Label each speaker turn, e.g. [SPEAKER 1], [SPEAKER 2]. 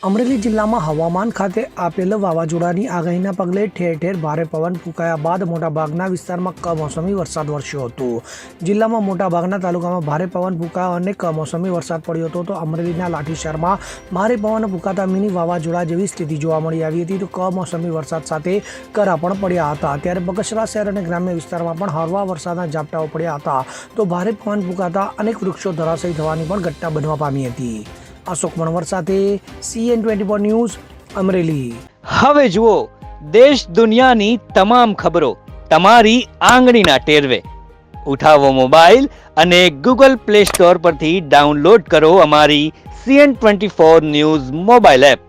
[SPEAKER 1] અમરેલી જિલ્લામાં હવામાન ખાતે આપેલ વાવાઝોડાની આગાહીના પગલે ઠેર ઠેર ભારે પવન ફૂંકાયા બાદ મોટાભાગના વિસ્તારમાં કમોસમી વરસાદ વરસ્યો હતો। જિલ્લામાં મોટાભાગના તાલુકામાં ભારે પવન ફૂંકાયો અને કમોસમી વરસાદ પડ્યો હતો। તો અમરેલીના લાઠીશરમાં ભારે પવન ફૂંકાતા મિની વાવાઝોડા જેવી સ્થિતિ જોવા મળી આવી હતી। તો કમોસમી વરસાદ સાથે કરા પણ પડ્યા હતા। ત્યારે બગસરા શહેર અને ગ્રામ્ય વિસ્તારમાં પણ હળવા વરસાદના ઝાપટાઓ પડ્યા હતા। તો ભારે પવન ફૂંકાતા અનેક વૃક્ષો ધરાશાયી થવાની પણ ઘટના બનવા પામી હતી। અશોક મણવર સાથે CN24 ન્યૂઝ અમરેલી।
[SPEAKER 2] હવે જુઓ દેશ દુનિયાની તમામ ખબરો તમારી આંગળીના ટેરવે। ઉઠાવો મોબાઈલ અને Google Play Store પરથી ડાઉનલોડ કરો અમારી CN24 ન્યૂઝ મોબાઈલ એપ।